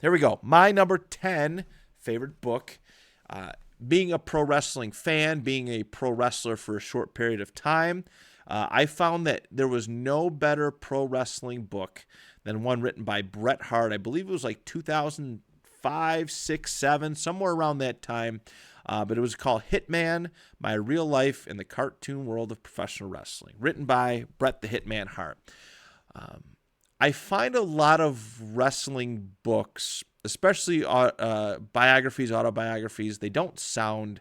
here we go. My number 10 favorite book. Being a pro wrestling fan, being a pro wrestler for a short period of time, I found that there was no better pro wrestling book than one written by Bret Hart. I believe it was like 2005, 6, 7, somewhere around that time. But it was called Hitman, My Real Life in the Cartoon World of Professional Wrestling, written by Bret the Hitman Hart. I find a lot of wrestling books, especially biographies, autobiographies, they don't sound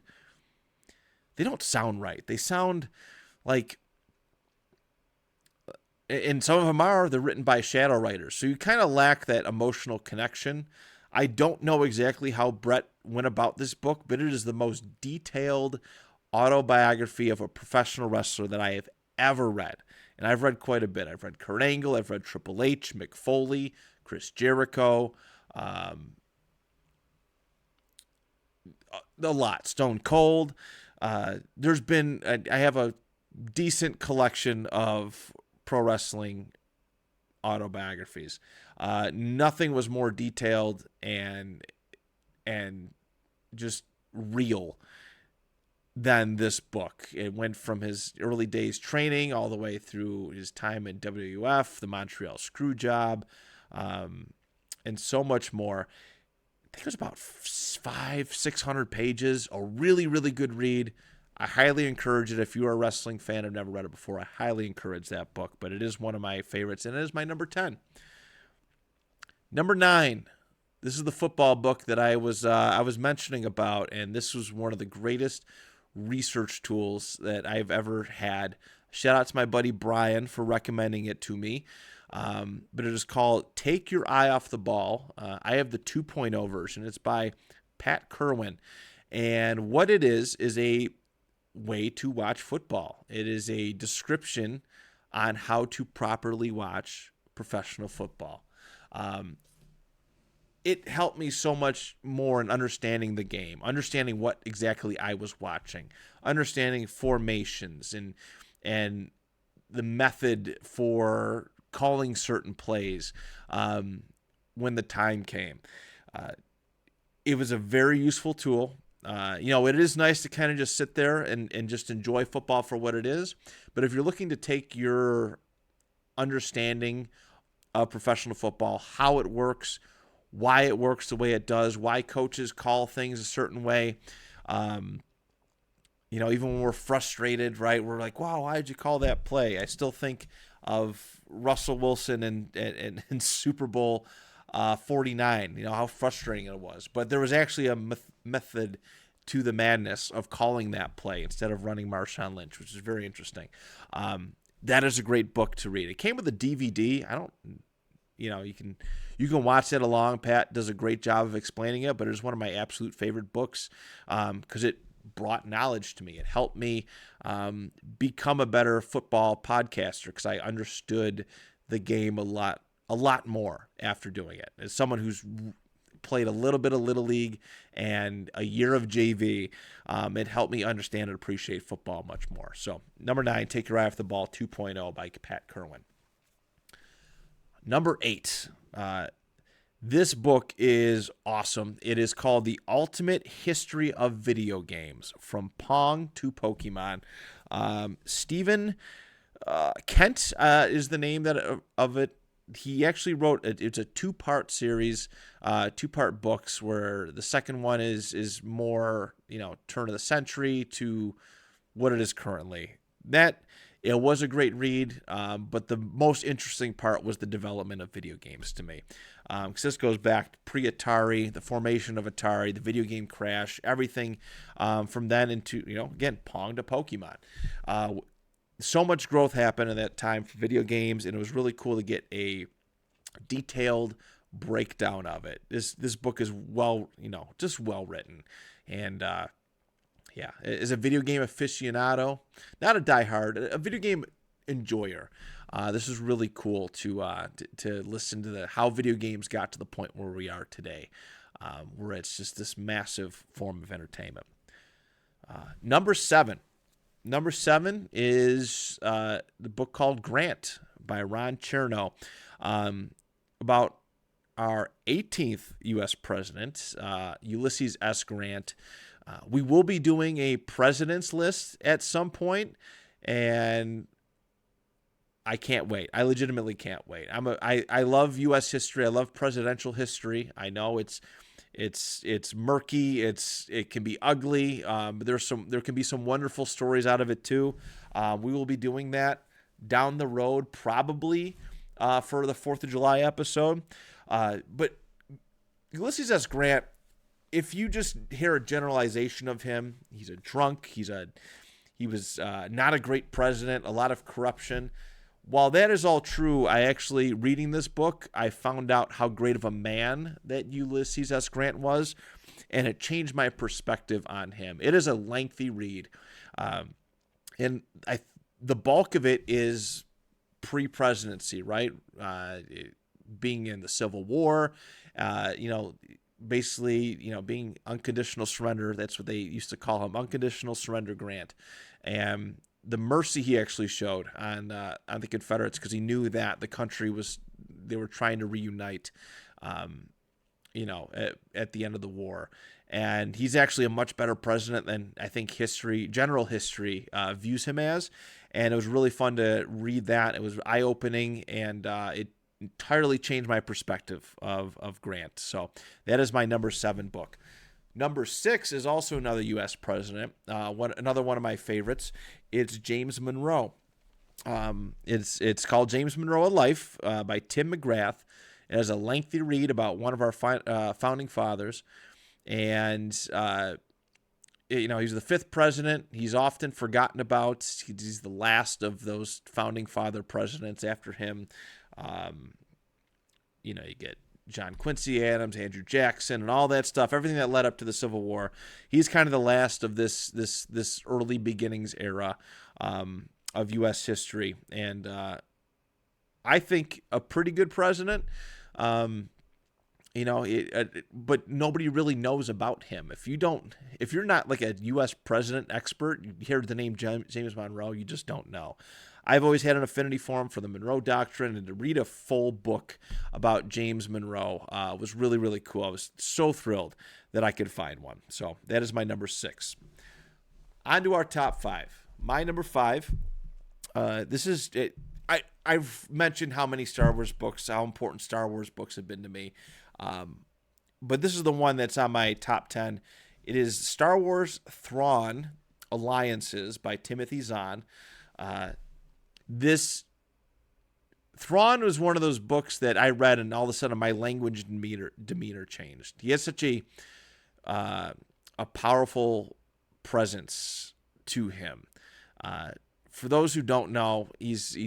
right. They sound like, and some of them they're written by shadow writers. So you kind of lack that emotional connection. I don't know exactly how Bret went about this book, but it is the most detailed autobiography of a professional wrestler that I have ever read. And I've read quite a bit. I've read Kurt Angle, I've read Triple H, Mick Foley, Chris Jericho, a lot. Stone Cold. I have a decent collection of pro wrestling autobiographies. Nothing was more detailed and just real than this book. It went from his early days training all the way through his time in WWF, the Montreal Screwjob, and so much more. I think it was about 500-600 pages, a really, really good read. I highly encourage it. If you are a wrestling fan and never read it before, I highly encourage that book, but it is one of my favorites, and it is my number 10. Number 9, this is the football book that I was mentioning about, and this was one of the greatest research tools that I've ever had. Shout out to my buddy Brian for recommending it to me. But it is called Take Your Eye Off the Ball. I have the 2.0 version. It's by Pat Kerwin. And what it is a way to watch football. It is a description on how to properly watch professional football. It helped me so much more in understanding the game, understanding what exactly I was watching, understanding formations and the method for calling certain plays when the time came. It was a very useful tool. It is nice to kind of just sit there and just enjoy football for what it is. But if you're looking to take your understanding of professional football, how it works, why it works the way it does, why coaches call things a certain way, even when we're frustrated, right? We're like, wow, why did you call that play? I still think of Russell Wilson and Super Bowl 49, how frustrating it was. But there was actually a method to the madness of calling that play instead of running Marshawn Lynch, which is very interesting. That is a great book to read. It came with a DVD. You can watch that along. Pat does a great job of explaining it, but it is one of my absolute favorite books because it brought knowledge to me. It helped me become a better football podcaster because I understood the game a lot more after doing it. As someone who's played a little bit of Little League and a year of JV, it helped me understand and appreciate football much more. So, number 9, Take Your Eye Off the Ball 2.0 by Pat Kerwin. Number 8, this book is awesome. It is called The Ultimate History of Video Games, From Pong to Pokemon. Stephen Kent is the name of it. He actually wrote it's a 2-part series, 2-part books, where the second one is more, turn of the century to what it is currently. It was a great read, but the most interesting part was the development of video games to me. Because this goes back to pre-Atari, the formation of Atari, the video game crash, everything from then into, again, Pong to Pokemon. So much growth happened in that time for video games, and it was really cool to get a detailed breakdown of it. This book is just well written. And as a video game aficionado, not a diehard, a video game enjoyer, this is really cool to listen to how video games got to the point where we are today, where it's just this massive form of entertainment. Number 7 is the book called Grant by Ron Chernow, about our 18th U.S. president, Ulysses S. Grant. We will be doing a president's list at some point, and I can't wait. I legitimately can't wait. I love U.S. history. I love presidential history. I know it's murky. It can be ugly. But there can be some wonderful stories out of it too. We will be doing that down the road, probably for the 4th of July episode. But Ulysses S. Grant, if you just hear a generalization of him, he's a drunk. He was not a great president. A lot of corruption. While that is all true, I actually, reading this book, I found out how great of a man that Ulysses S. Grant was, and it changed my perspective on him. It is a lengthy read, and the bulk of it is pre-presidency, right? Being in the Civil War, basically, being unconditional surrender. That's what they used to call him, unconditional surrender Grant, and the mercy he actually showed on the Confederates, because he knew that the country they were trying to reunite, at the end of the war. And he's actually a much better president than I think general history views him as. And it was really fun to read that. It was eye-opening, and it entirely changed my perspective of Grant. So that is my number 7 book. Number 6 is also another U.S. president, another one of my favorites. It's James Monroe. It's called James Monroe: A Life by Tim McGrath. It has a lengthy read about one of our founding fathers, and he's the 5th president. He's often forgotten about. He's the last of those founding father presidents. After him, you get John Quincy Adams, Andrew Jackson, and all that stuff, everything that led up to the Civil War. He's kind of the last of this early beginnings era of U.S. history, and I think a pretty good president. But nobody really knows about him. If you're not like a U.S. president expert, you hear the name James Monroe, you just don't know. I've always had an affinity for him, for the Monroe Doctrine, and to read a full book about James Monroe was really, really cool. I was so thrilled that I could find one. So that is my number 6. On to our top 5. My number 5, this is it. I've mentioned how many Star Wars books, how important Star Wars books have been to me. But this is the one that's on my top 10. It is Star Wars Thrawn Alliances by Timothy Zahn. This Thrawn was one of those books that I read, and all of a sudden my language demeanor changed. He has such a powerful presence to him. For those who don't know, he's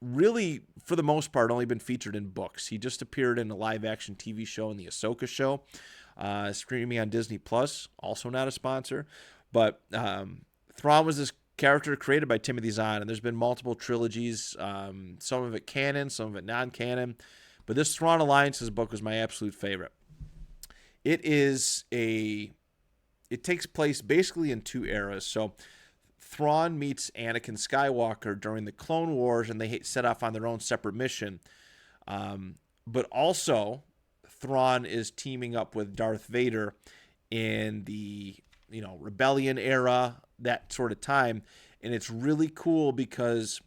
really, for the most part, only been featured in books. He just appeared in a live-action TV show in the Ahsoka show, streaming on Disney Plus. Also not a sponsor, but Thrawn was this character created by Timothy Zahn, and there's been multiple trilogies, some of it canon, some of it non-canon, but this Thrawn Alliances book was my absolute favorite. It takes place basically in 2 eras. So Thrawn meets Anakin Skywalker during the Clone Wars, and they set off on their own separate mission. But also, Thrawn is teaming up with Darth Vader in the Rebellion era, that sort of time. And it's really cool because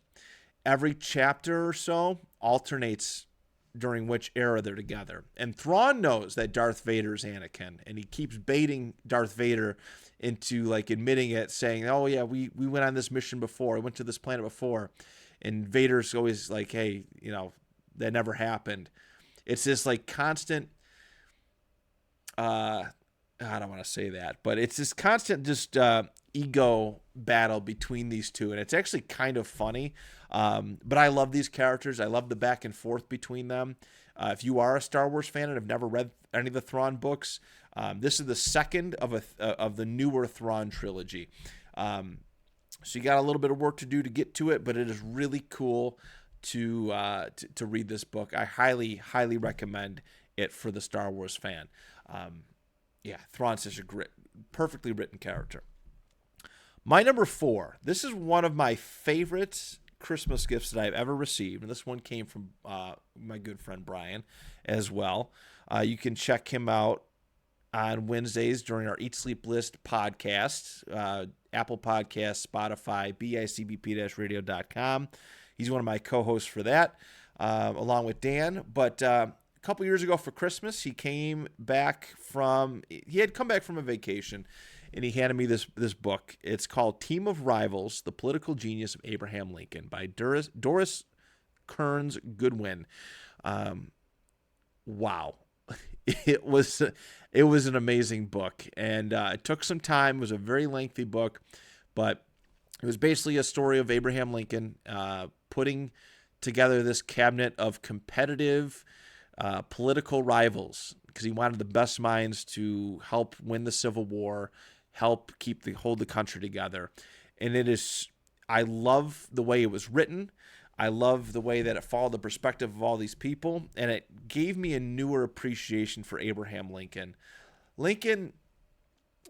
every chapter or so alternates during which era they're together. And Thrawn knows that Darth Vader's Anakin, and he keeps baiting Darth Vader into admitting it, saying, "Oh yeah, we went on this mission before. I went to this planet before." And Vader's always like, "Hey, that never happened." It's this constant I don't want to say that, but it's this constant ego battle between these two, and it's actually kind of funny. But I love these characters. I love the back and forth between them. If you are a Star Wars fan and have never read any of the Thrawn books, this is the second of the newer Thrawn trilogy. So you got a little bit of work to do to get to it, but it is really cool to read this book. I highly, highly recommend it for the Star Wars fan. Thrawn's such a perfectly written character. My number 4. This is one of my favorites Christmas gifts that I've ever received, and this one came from my good friend Brian as well. You can check him out on Wednesdays during our Eat Sleep List podcast, Apple Podcasts, Spotify, bicbp-radio.com. He's one of my co-hosts for that, along with Dan. But a couple years ago for Christmas, he had come back from a vacation, and he handed me this book. It's called Team of Rivals, The Political Genius of Abraham Lincoln by Doris Kearns Goodwin. Wow. It was an amazing book, and it took some time. It was a very lengthy book, but it was basically a story of Abraham Lincoln putting together this cabinet of competitive political rivals because he wanted the best minds to help win the Civil War, help hold the country together. And I love the way it was written. I love the way that it followed the perspective of all these people, and it gave me a newer appreciation for Abraham Lincoln. Lincoln,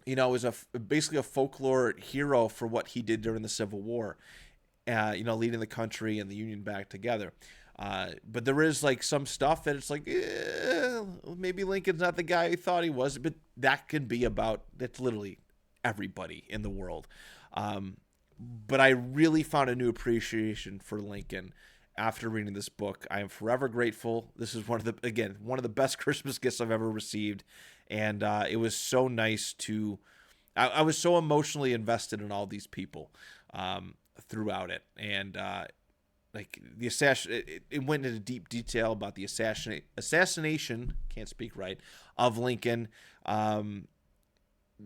is basically a folklore hero for what he did during the Civil War, leading the country and the Union back together. But there is like some stuff that it's like, maybe Lincoln's not the guy he thought he was, but that's literally everybody in the world. But I really found a new appreciation for Lincoln after reading this book. I am forever grateful. This is one of the best Christmas gifts I've ever received. And it was so nice I was so emotionally invested in all these people throughout it. And like the assassin, it went into deep detail about the assassination, can't speak right, of Lincoln.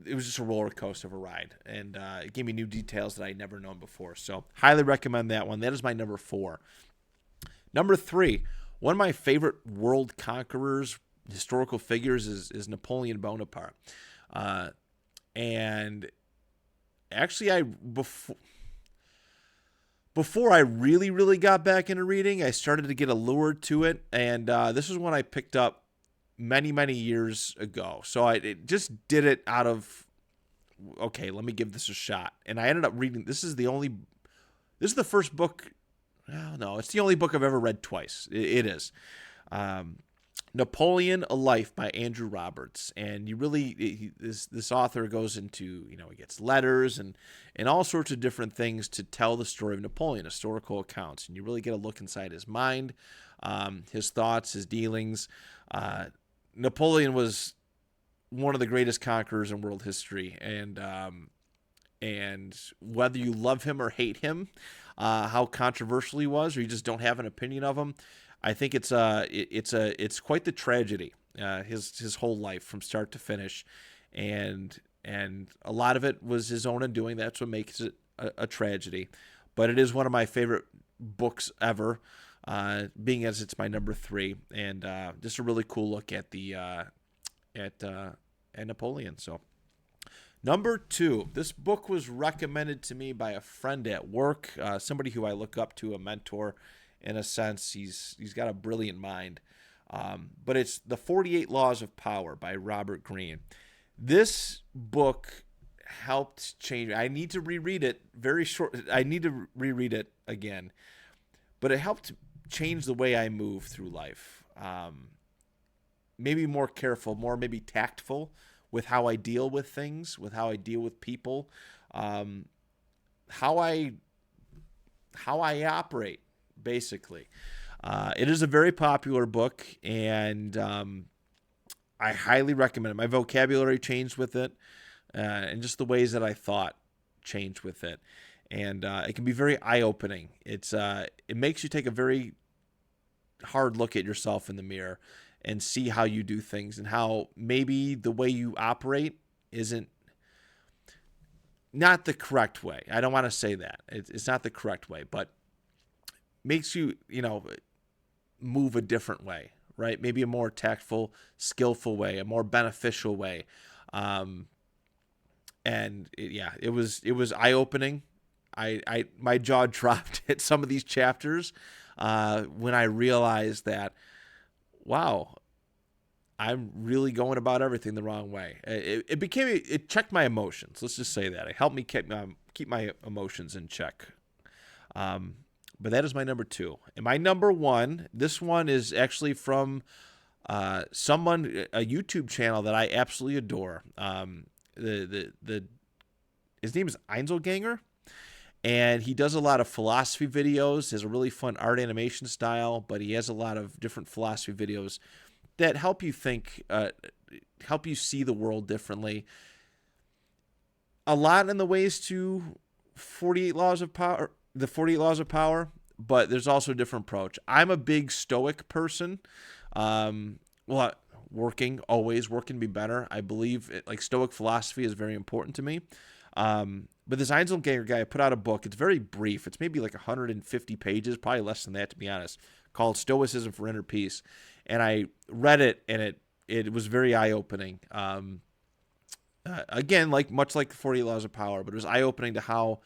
It was just a roller coaster of a ride, and it gave me new details that I'd never known before. So highly recommend that one. That is my number 4. Number 3, one of my favorite world conquerors, historical figures is Napoleon Bonaparte. And actually, before I really, really got back into reading, I started to get allured to it, and this was one I picked up many, many years ago. So I just did it out of, okay, let me give this a shot. And I ended up reading, this is the first book, no, it's the only book I've ever read twice. It is. Napoleon, A Life by Andrew Roberts. And this author goes into, he gets letters and all sorts of different things to tell the story of Napoleon, historical accounts. And you really get a look inside his mind, his thoughts, his dealings. Napoleon was one of the greatest conquerors in world history, and whether you love him or hate him, how controversial he was, or you just don't have an opinion of him, I think it's quite the tragedy. His whole life from start to finish, and a lot of it was his own undoing. That's what makes it a tragedy, but it is one of my favorite books ever. Being as it's my number 3, and just a really cool look at Napoleon. So, number 2, this book was recommended to me by a friend at work, somebody who I look up to, a mentor in a sense. He's got a brilliant mind, but it's The 48 Laws of Power by Robert Greene. This book helped change. I need to reread it. I need to reread it again, but it helped change the way I move through life. Maybe more careful, maybe tactful with how I deal with things, with how I deal with people, how I operate, basically. It is a very popular book, and I highly recommend it. My vocabulary changed with it, and just the ways that I thought changed with it. And it can be very eye-opening. It makes you take a very hard look at yourself in the mirror and see how you do things, and how maybe the way you operate isn't not the correct way. I don't want to say that. It's not the correct way, but makes you, move a different way, right? Maybe a more tactful, skillful way, a more beneficial way. It was eye-opening. My jaw dropped at some of these chapters when I realized that, wow, I'm really going about everything the wrong way. It checked my emotions. Let's just say that. It helped me keep my emotions in check. But that is my number 2. And my number 1, this one is actually from someone, a YouTube channel that I absolutely adore. His name is Einzelganger, and he does a lot of philosophy videos. He has a really fun art animation style, but he has a lot of different philosophy videos that help you think, help you see the world differently. A lot in the ways to 48 Laws of Power, the 48 Laws of Power, but there's also a different approach. I'm a big stoic person. Working can be better. I believe like stoic philosophy is very important to me. But this Einzelganger guy put out a book. It's very brief. It's maybe like 150 pages, probably less than that, to be honest, called Stoicism for Inner Peace. And I read it, and it was very eye-opening. Again, much like the 48 Laws of Power, but it was eye-opening to how,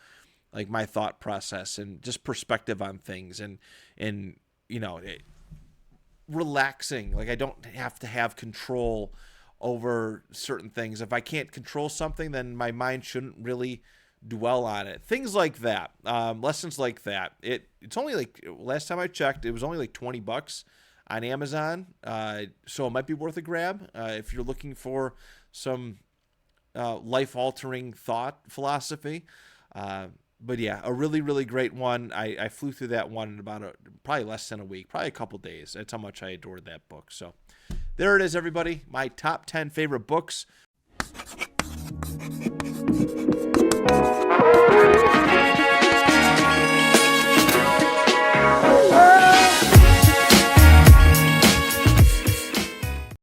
like, my thought process and just perspective on things, and relaxing. Like, I don't have to have control over certain things. If I can't control something, then my mind shouldn't really dwell on it. Things like that. Lessons like that. It's only like, last time I checked, it was only like $20 on Amazon. So it might be worth a grab if you're looking for some life-altering thought philosophy. But yeah, a really, really great one. I flew through that one in about probably less than a week, probably a couple days. That's how much I adored that book. So there it is, everybody. My top 10 favorite books.